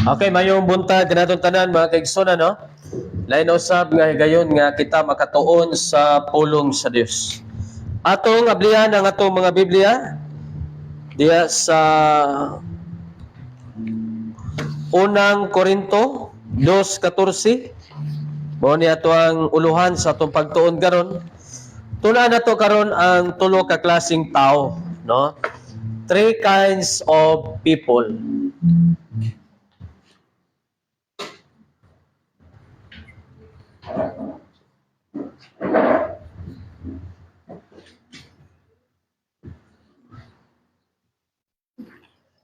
Okay, mayong buntag kanatong tanan mga kaigsoon, no? Lain usab nga gayon nga kita makatuon sa pulong sa Dios. Atong ablihan ang atong mga Biblia diya sa unang Korinto 2:14. Mao ni ato ang uluhan sa atong pagtuon karon. Tuna nato karon ang tulo ka klaseng tao, no? Three kinds of people.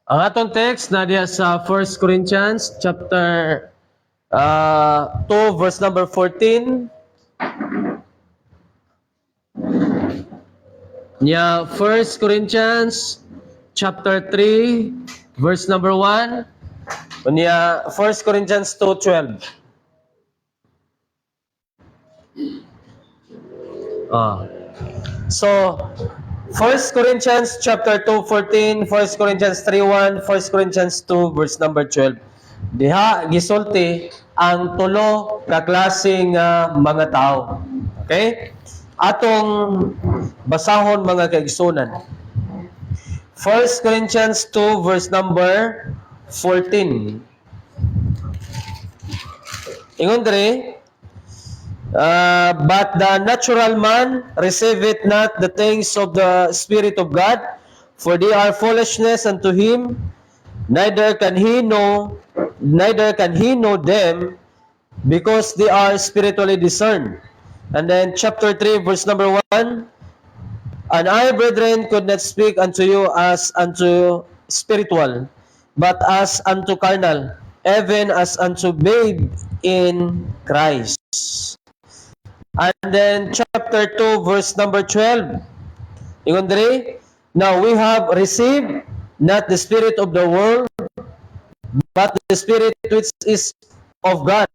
Ang atong text na diya sa 1 Corinthians chapter 2 verse number 14. Nya 1 Corinthians chapter 3 verse number 1. Nya 1 Corinthians 2:12. So 1 Corinthians chapter 2:14, 1 Corinthians 3:1, 1 Corinthians 2 verse number 12. Diha gisulti ang tulo ka klaseng mga tao. Okay? Atong basahon mga kaigsunan. 1 Corinthians 2 verse number 14. Ingon diri, but the natural man receiveth not the things of the Spirit of God, for they are foolishness unto him, neither can he know them, because they are spiritually discerned. And then chapter 3 verse number 1, and I, brethren, could not speak unto you as unto spiritual, but as unto carnal, even as unto babe in Christ. And then chapter 2 verse number 12. Ingon diri, now we have received not the spirit of the world, but the Spirit which is of God,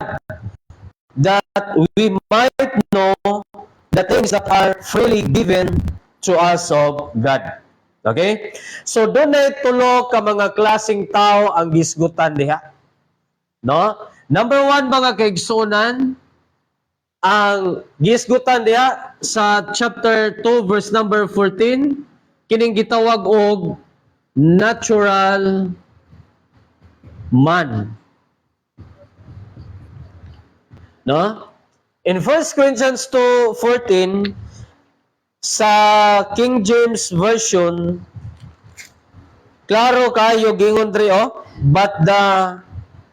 that we might know the things that are freely given to us of God. Okay? So doon na tulo ka mga klaseng tao ang gisgutan diha. No? Number 1 mga kaigsunan, ang gisgutan diha sa chapter 2 verse number 14, kining gitawag og natural man. No? In 1 Corinthians 2:14 sa King James Version, klaro kayo gingon diri, but the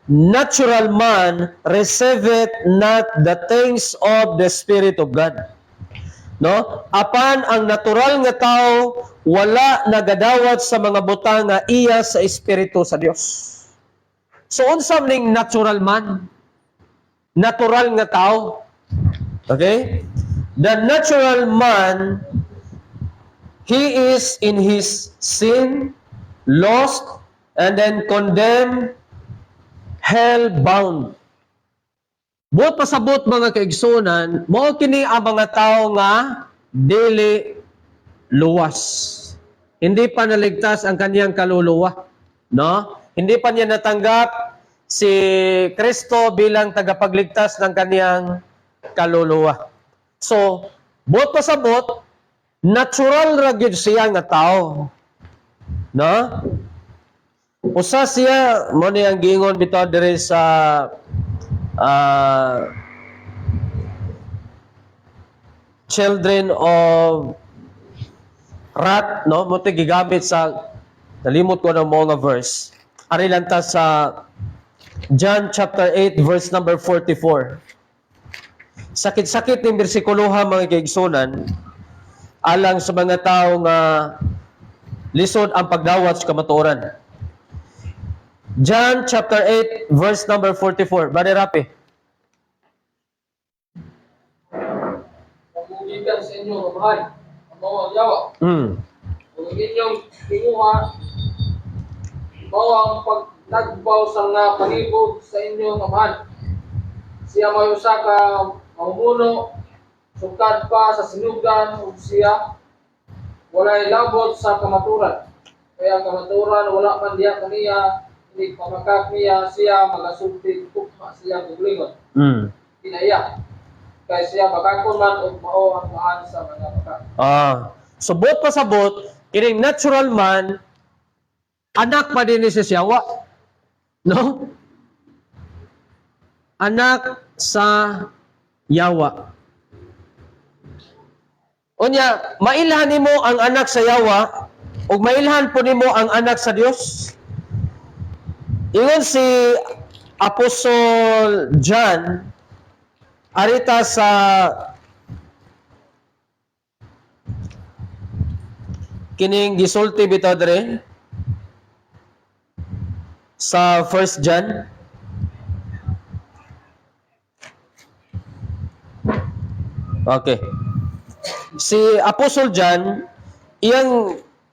natural man receiveth not the things of the Spirit of God. No? Apan ang natural nga tao wala nagadawat sa mga butang nga iya sa espiritu sa Dios. So unsa ning natural man? Natural nga tao. Okay? The natural man, he is in his sin, lost, and then condemned, hell-bound. Buot pasabot mga kaigsunan, mao kini ang mga tao nga dili luwas. Hindi pa naligtas ang kaniyang kaluluwa, no? Hindi pa niya natanggap si Kristo bilang tagapagligtas ng kaniyang kaluluwa. So, buot pasabot, natural ra gyud siya nga tao, no? Usa siya mo ni ang giingon bitaw diri sa children of wrath, no? Mo gigamit sa nalimot ko na mga verse. Ari lang ta sa John chapter 8 verse number 44. Sakit-sakit ng bersikuloha mga kaigsunan alang sa mga tao nga lisod ang pagdawat sa kamatuoran. John chapter 8 verse number 44. Bani rapi. gikan sa inyo kabahay. Ang mga yawa. Kung ang inyong tinguha, ang pagnagbaw sa nga panibog sa inyo kabahay. Siya may usa ka mamumuno, sukad pa sa sinugan ug siya walay labot sa kamaturan. Kaya kamaturan wala man diha kaniya, hindi pamakak niya siya magasulti tugma siya guglingon. Kinaya. Kaya siya makakon man ug mao ang maan sa mga makak. Subot pa sabot, kining natural man, anak pa din ni si Yawa. No? Anak sa Yawa. Unya, mailhan nimo ang anak sa Yawa, ug mailhan po nimo ang anak sa Dios. Ingon si Apostol John, arita sa kining gisulti bitaw dere sa 1 John. Okay. Si Apostol John,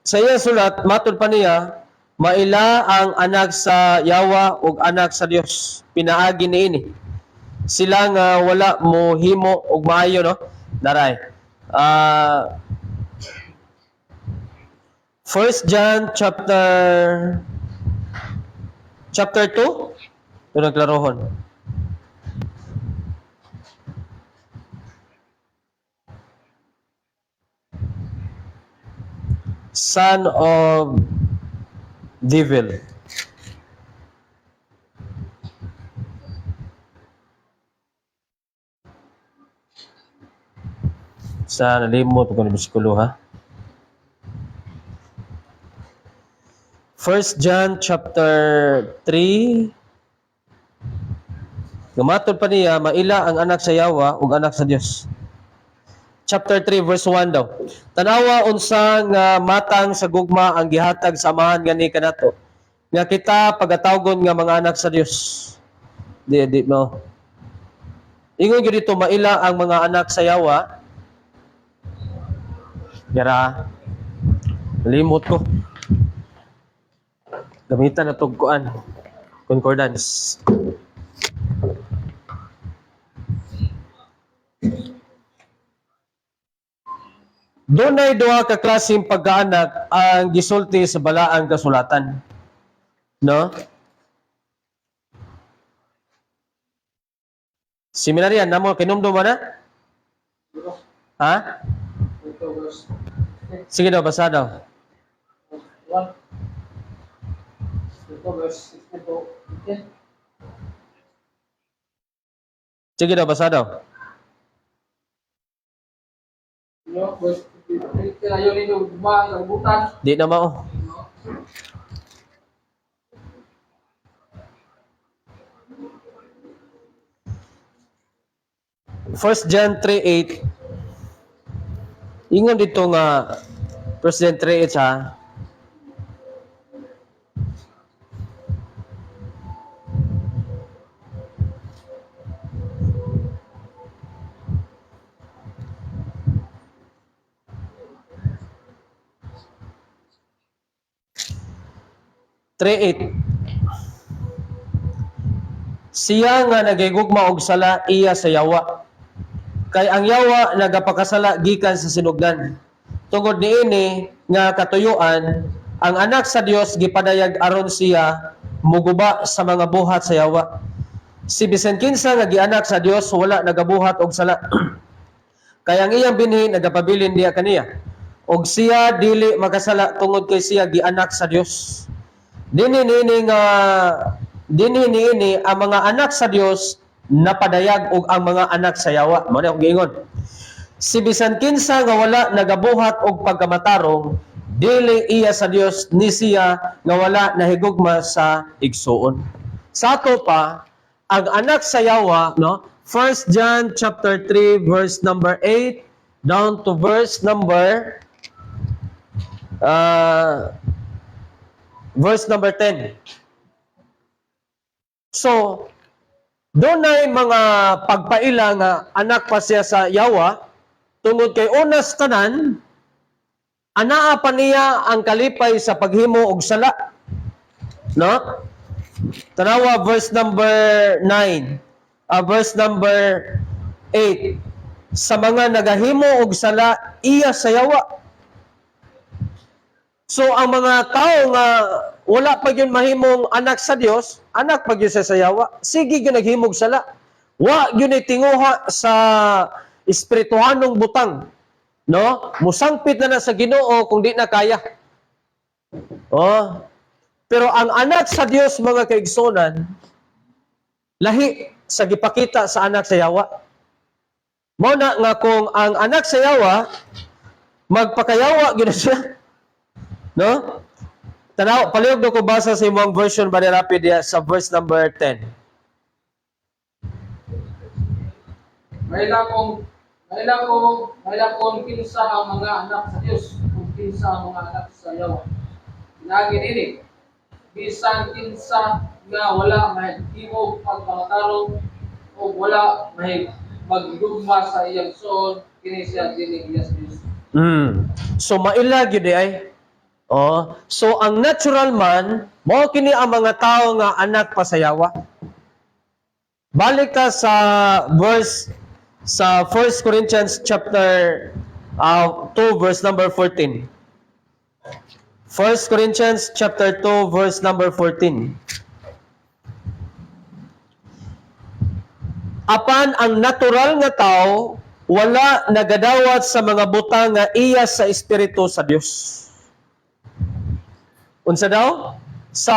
sa iyang sulat, matod pa niya, maila ang anak sa Yawa ug anak sa Dios. Pinaagi niini. Sila nga wala mo himo og maayo, no? Daray. 1 John chapter 2. Ito naglarohon. Son of devil. Sa nalimot ko ni biskulo ha. 1 John chapter 3. Gamatod pa niya, maila ang anak sa Yawa ug anak sa Dios. Chapter 3 verse 1 daw. Tanawa unsang matang sa gugma ang gihatag sa amahan gani kanato. Nga kita pagatawgon nga mga anak sa Dios. Di mo. Ingon gyud dito maila ang mga anak sa Yawa. Yara. Limot ko. Gamitan na tugkuan. Concordance. Dunay duha ka klaseng pagkaanak ang gisulti sa balaang kasulatan. No? Seminaryan namo kinumdum mo na? Ha? Sige daw, basa daw. Sige daw, basa daw. Di na mao. First John 3:8. Ingon dito nga First John 3:8 ha. Siya nga nagigugma og sala iya sa Yawa. Kay ang Yawa nagapakasala gikan sa sinugdan. Tungod niini nga katuyuan, ang anak sa Dios gipadayag aron siya muguba sa mga buhat sa Yawa. Si bisan kinsa nga gianak sa Dios wala nagabuhat og sala. Kay ang iyang binhi nagapabilin diha kaniya. Og siya dili makasala tungod kay siya gianak sa Dios. Dinhi niini ang mga anak sa Dios napadayag og ang mga anak sa Yawa. Mao ni og giingon. Si bisan kinsa nga wala nagabuhat og pagkamatarong, dili iya sa Dios ni siya nga wala nahigugma sa igsuon. Sa ato pa ang anak sa Yawa, no? 1 John chapter 3 verse number 8 down to verse number 10. So, doon ay mga pagpaila nga anak pa siya sa Yawa, Tungod kay unas tanan, anaa pa niya ang kalipay sa paghimo og sala. No? Tanawa verse number 9. Verse number 8. Sa mga nagahimo og sala, iya sayawa. So ang mga tao nga wala pa gyud mahimong anak sa Dios, anak pa gyud sa sayawa. Sige gyud naghimog sala. Wa gyud ni tinguha sa espirituhanong butang. No? Musangpit na sa Ginoo kung di na kaya. Oh. Pero ang anak sa Dios, mga kaigsonan, lahi sa gipakita sa anak sa yawa. Mao na nga kung ang anak sa yawa magpakayawa gyud siya. No? Tanaw, palihog do ko basa sa imong version ba rapid diya sa verse number 10. Maila kong kinsa ang mga anak sa Dios, kung kinsa ang mga anak sa yawa. Pinagi nini, bisan kinsa nga wala mahigimog pagpangatarong o wala magdugma sa iyang soon, kini siya dinig iya sa Dios. So maila gyud ay. Oh, so ang natural man mao kini ang mga tao nga anak pa sa yawa. Balik ta sa verse sa 1 Corinthians chapter 2 verse number 14. 1 Corinthians chapter 2 verse number 14. Apan ang natural nga tao wala nagadawat sa mga butang nga iya sa espiritu sa Dios. Unsa daw? Sa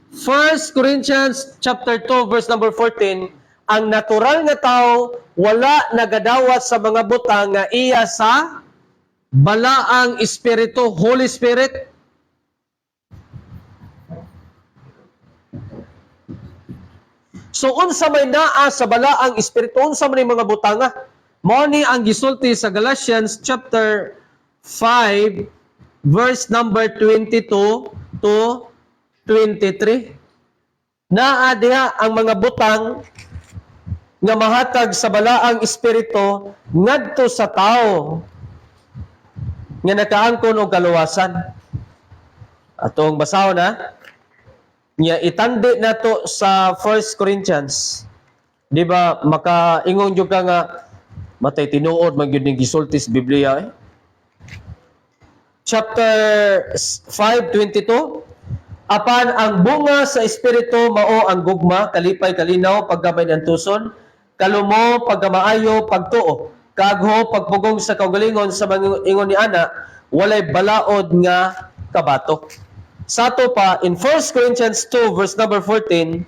1 Corinthians chapter 2 verse number 14, ang natural nga tao wala nagadawat sa mga butang nga iya sa balaang espiritu, Holy Spirit. So unsa may naa sa balaang espiritu, unsa man mga butanga? Mao ni ang gisulti sa Galatians chapter 5 verse number 22 to 23. Naa diha ang mga butang nga mahatag sa balaang espiritu ngadto sa tao nga nakaangkon og kaluwasan. Atong basahon na nya itandi nato sa 1 Corinthians. Di ba makaingon jud ka nga matay tinuod man gyud ning gisulti sa Biblia eh? Chapter 5:22. Apan ang bunga sa espiritu mao ang gugma, kalipay, kalinaw, paggamay ng tuson, kalumo, pagkamaayo, pagtuo, kagho, pagpugong sa kaugalingon sa mga ingon ni ana, walay balaod nga kabatok. Sato pa in 1 Corinthians 2 verse number 14,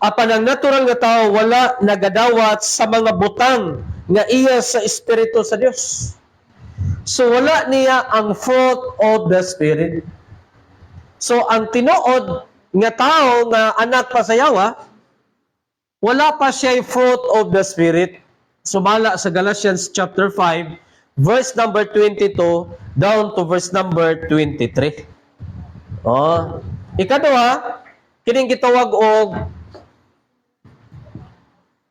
apan ang natural nga tao wala nagadawat sa mga butang nga iya sa espiritu sa Dios. So wala niya ang fruit of the Spirit. So ang tinuod nga tao nga anak pa sa yawa, wala pa siya fruit of the Spirit. Sumala sa Galatians chapter 5, verse number 22 down to verse number 23. Oh, ikaduha, kining gitawag og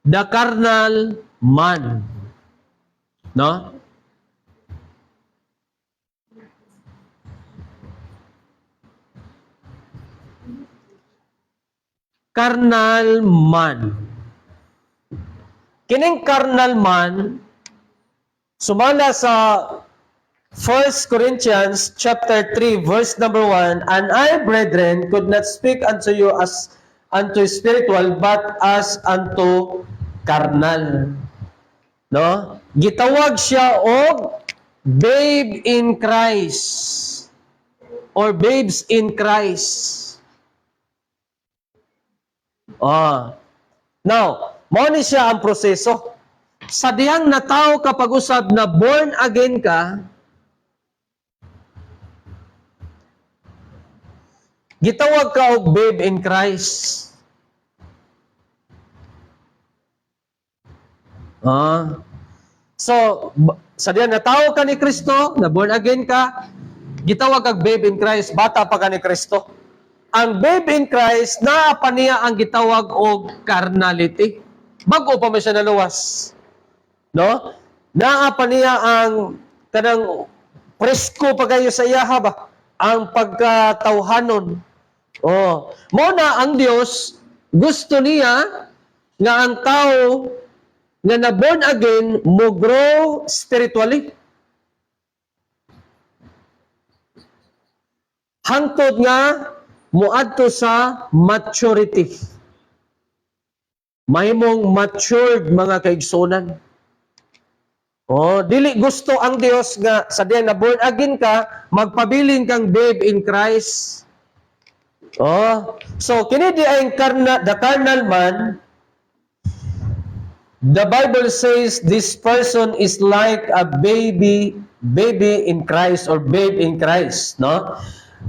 the carnal man. No? Carnal man. Kining carnal man sumala sa 1 Corinthians chapter 3 verse number 1, and I, brethren, could not speak unto you as unto spiritual but as unto carnal. No? Gitawag siya og babe in Christ or babes in Christ. Now, mao ni siya ang proseso. Sa dihang nataw kapag usab na born again ka, gitawag ka og babe in Christ. So, sa dihang nataw ka ni Kristo, na born again ka, gitawag kag babe in Christ, bata pa ka ni Kristo. Ang babe in Christ, naa pa niya ang gitawag og carnality. Bago pa man siya naluwas. No? Naa pa niya ang kanang presko pa kayo sa iyaha ba? Ang pagkatawhanon. Oh, mo na ang Dios gusto niya nga ang tao nga na born again mo grow spiritually. Hangtod nga muadto sa maturity. Mahimong matured mga kaigsunan. Oh, dili gusto ang Dios nga sa diyan na born again ka, magpabilin kang babe in Christ. Oh, so kini di ay the carnal man. The Bible says this person is like a baby in Christ or babe in Christ, no?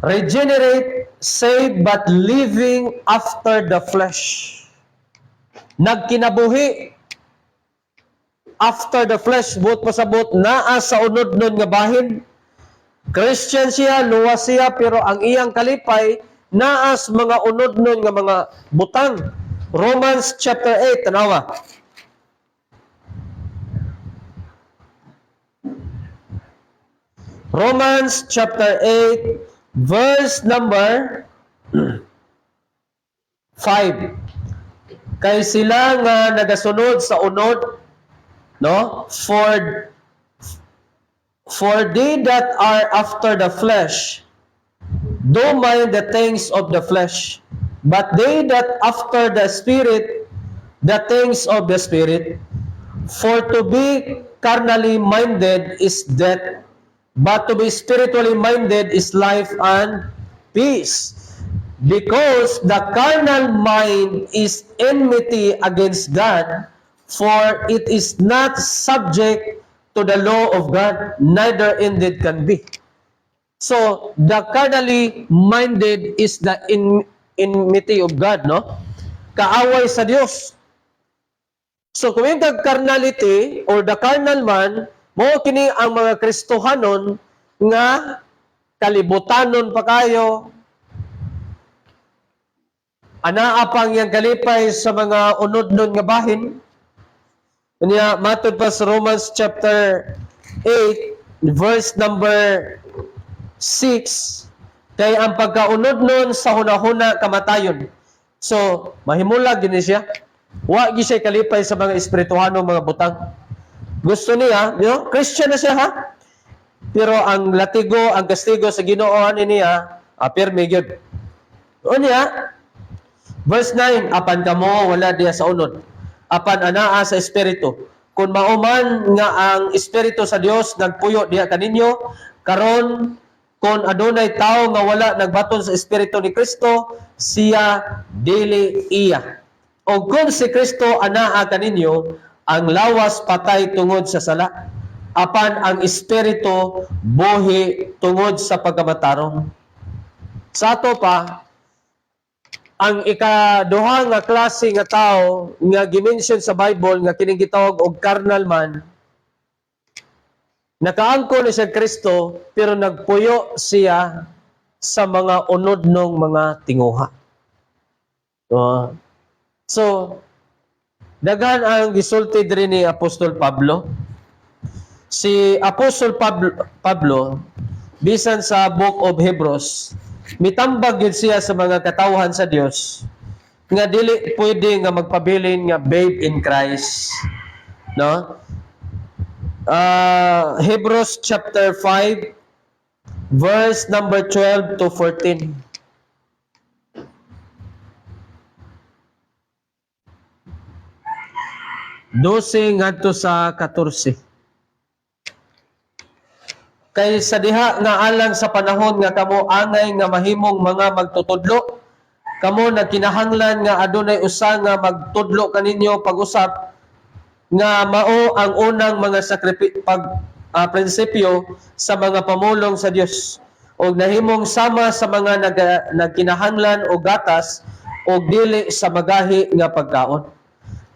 Regenerate, saved, but living after the flesh. Nagkinabuhi after the flesh, buot pasabot, naa sa unod nun nga bahin. Christian siya, luwas siya, pero ang iyang kalipay, naas mga unod nun nga mga butang. Romans chapter 8, tanawa. Romans chapter 8, verse number 5. Kay sila nga nagasunod sa unod, no? For they that are after the flesh do mind the things of the flesh, but they that after the Spirit, the things of the Spirit. For to be carnally minded is death, but to be spiritually minded is life and peace. Because the carnal mind is enmity against God, for it is not subject to the law of God, neither indeed can be. So, the carnally minded is the enmity of God, no? Kaaway sa Dios. So, kung yung carnality or the carnal man, mo kini ang mga Kristohanon nga kalibutanon pa kayo, anaapang yang kalipay sa mga unod nun nga bahin. Kanya matod pa sa Romans chapter 8 verse number 6, kay ang pagkaunod nun sa hunahuna kamatayon. So mahimula gini siya, wa gi siya kalipay sa mga espirituhanong mga butang. Gusto niya, Christian na siya ha, pero ang latigo, ang kastigo sa Ginoo niya pirmi gyud. Unya verse 9, apan kamo wala diya sa unod, apan anaa sa espiritu. Kung mauman nga ang espiritu sa Dios nagpuyo diya kaninyo, karon kung adunay tao nga wala nagbaton sa espiritu ni Kristo, siya dili iya. O kung si Kristo anaa kaninyo, ang lawas patay tungod sa sala, apan ang espiritu buhi tungod sa pagkamatarong. Sa ato pa, ang ikaduha nga klase nga tao nga gimension sa Bible nga kining gitawag og carnal man, nakaangkon na siya Kristo pero nagpuyo siya sa mga unod ng mga tinguha. So, daghan ang gisulti diri ni Apostol Pablo. Si Apostol Pablo bisan sa Book of Hebrews, mitambag yun siya sa mga katawhan sa Dios nga dili pwede nga magpabilin nga babe in Christ, no? Hebrews chapter 5 verse number 12 to 14. Ngadto sa 14. Kay sa diha nga alang sa panahon nga kamo angay nga mahimong mga magtutudlo, kamo nagkinahanglan nga adunay usa nga magtudlo kaninyo pag-usap nga mao ang unang mga prinsipyo sa mga pamulong sa Dios, og nahimong sama sa mga nagkinahanglan o gatas o dili sa magahi nga pagkaon.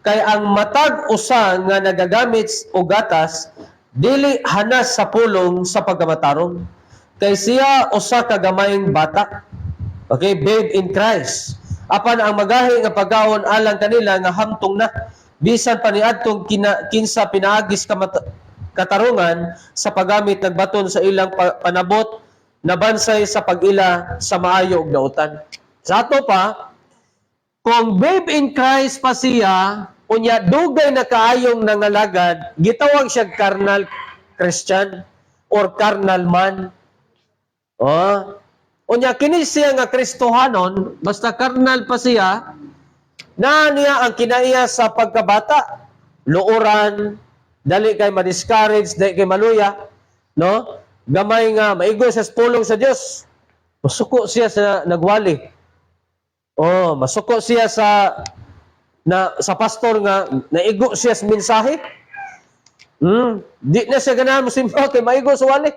Kay ang matag usa nga nagagamit og gatas dili hanas sa pulong sa pagkamatarong, kay siya usa ka gamayng bata, okay, babe in Christ. Apan ang magahi nga pagkaon alang kanila nga hamtong na, bisan pa niadtong kinsa pinaagis katarungan sa paggamit ng baton sa ilang panabot na bansay sa pag-ila sa maayo ug dautan. Sa ato pa, kung babe in Christ pa siya, unya dugay na kaayong nangalagad, gitawag siya carnal Christian or carnal man. Oh. Unya kini siya nga Kristohanon, basta carnal pa siya, na niya ang kinaiya sa pagkabata, luoran, dali kay ma-discourage, dali kay maluya, no? Gamay nga maigo sa pulong sa Dios. Masuko siya sa nagwali. Oh, masuko siya sa pastor nga naigo siya sa mensahe. Di na siya ganahan mo simba kay maigo sa wali.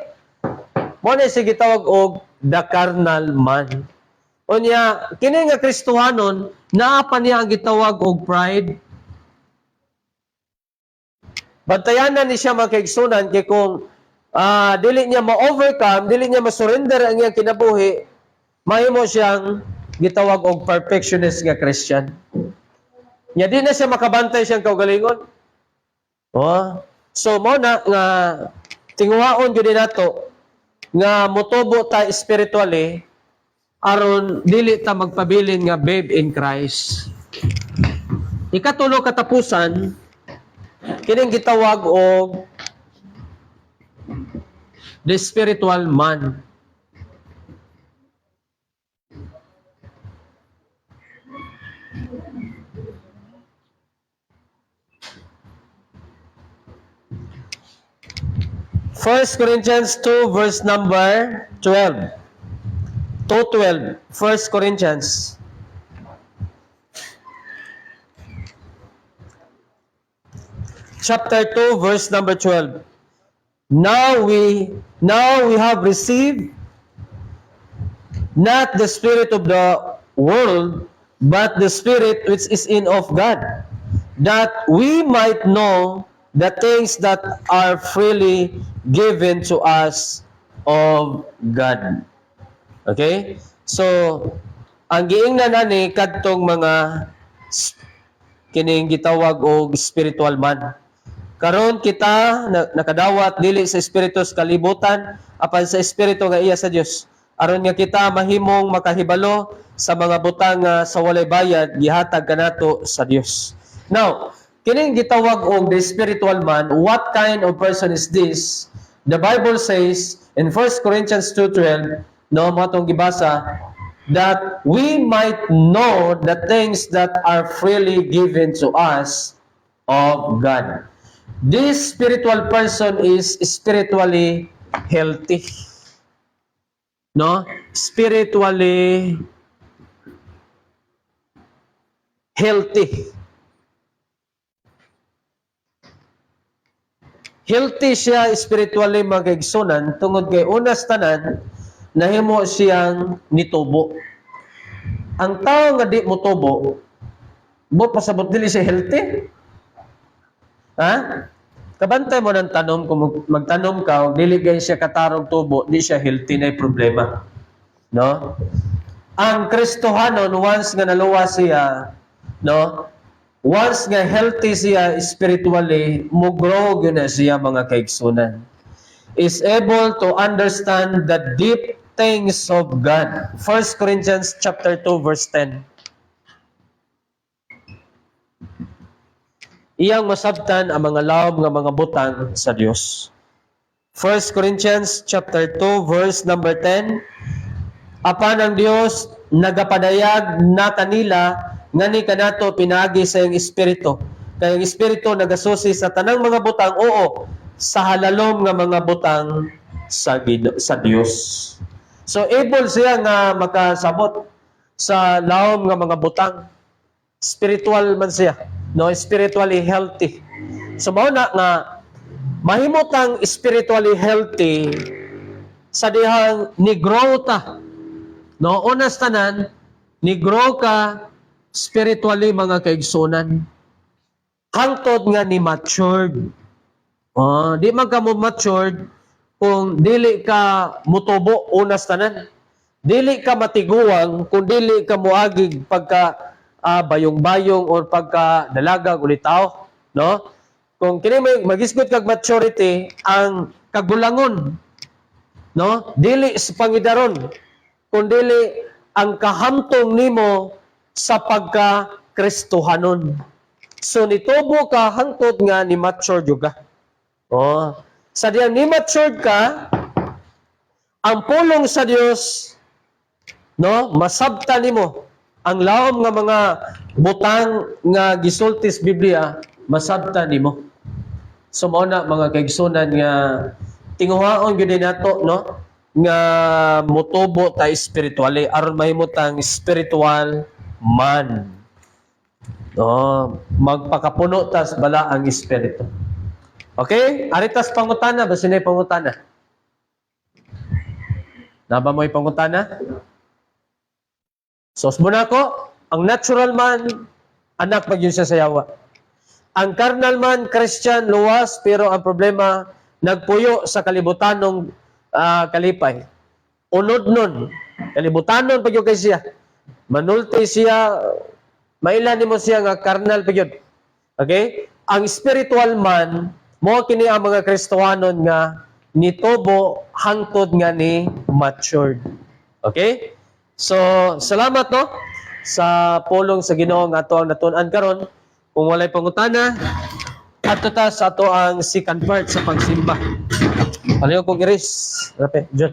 Mo na siya gitawag og the carnal man. Unya, kini nga Kristohanon, naa pa niya ang gitawag og pride. Bantayanan ni siya mga kaigsunan kay kung dili niya ma-overcome, dili niya ma-surrender ang iyang kinabuhi, mahimo siyang gitawag og perfectionist nga Christian. Nya di na siya makabantay siyang kaugalingon. Oh. So mo na nga tinguhaon gyud nato nga motubo ta spiritually aron dili ta magpabilin nga babe in Christ. Ikatulo katapusan, kining gitawag og the spiritual man. First Corinthians 2 verse number 12. 2:12. 1 Corinthians. Chapter 2 verse number 12. Now we have received not the spirit of the world, but the spirit which is in of God, that we might know the things that are freely given to us of God. Okay? So, ang giingnan ani kadtong mga kining gitawag og spiritual man. Karon kita nakadawat dili sa espiritu sa kalibutan apan sa espiritu nga iya sa Dios. Aron nga kita mahimong makahibalo sa mga butang nga sa walay bayad gihatag kanato sa Dios. Now, kining gitawag og the spiritual man, what kind of person is this? The Bible says in 1 Corinthians 2:12, no, mo atong gibasa, that we might know the things that are freely given to us of God. This spiritual person is spiritually healthy. No? Spiritually healthy. Healthy siya spiritually mga kaigsunan tungod kay unas tanan nahimo siyang nitubo. Ang tao nga di motubo, mo pasabot dili siya healthy? Ha? Kabantay mo ng tanom, kung magtanom ka, dili gay siya katarong tubo, di siya healthy na problema. No? Ang Kristohanon, once nga naluwa siya, no? Once nga healthy siya spiritually, mugrow yun na siya mga kaigsunan. Is able to understand the deep things of God. 1 Corinthians chapter 2 verse 10. Iyang masabtan ang mga lawom nga mga butang sa Dios. 1 Corinthians chapter 2 verse number 10. Apan ang Dios nagapadayag na kanila ngani kanato pinagi sa iyang espiritu. Kay ang espiritu nagasusi sa tanang mga butang, oo, sa halalom nga mga butang sa Dios. So able siya nga makasabot sa lawom nga mga butang. Spiritual man siya, no, spiritually healthy. So mao na nga mahimotang spiritually healthy sa dihang ni-grow ta. No, unas tanan, ni-grow ka spiritually mga kaigsunan. Hangtod nga ni matured. Di man ka mo matured kung dili ka mutubo unas tanan. Dili ka matiguang kung dili ka muagig pagka bayong-bayong o pagka dalagag ulit tao, no? kung kini magisgot kag maturity ang kagulangon, no? Dili sa pangidaron, kundi ang kahamtong nimo sa pagka-Kristohanon. So nitubo ka hangtod nga ni mature juga. Oh, sa diyang ni matured ka, ang pulong sa Dios, no, masabta nimo ang lawom nga mga butang nga gisultis Biblia, masabta nimo. So mao na mga kaigsunan nga tinguhaon gyud nato, no, nga motubo ta spiritually aron mahimutang spiritual man. No, magpakapuno tas bala ang espiritu. Okay? Aritas pangutana, basin na pangutana. Naba mo'y pangutana? So, muna ko, ang natural man, anak pag yun siya sa yawa. Ang carnal man, Christian, luwas, pero ang problema, nagpuyo sa kalibutanong kalipay. Unod nun, kalibutanon pag yun kay siya. Manulti siya, mailan mo siya nga carnal pag yun. Okay? Ang spiritual man, mo kini ang mga Kristohanon nga nitubo hangtod nga ni matured. Okay? So, salamat no sa pulong sa Ginoo nga ato ang natun-an karon. Kung walay pangutana, ato ta sa ato ang second part sa pagsimba. Paliw kong iris. Rape, John.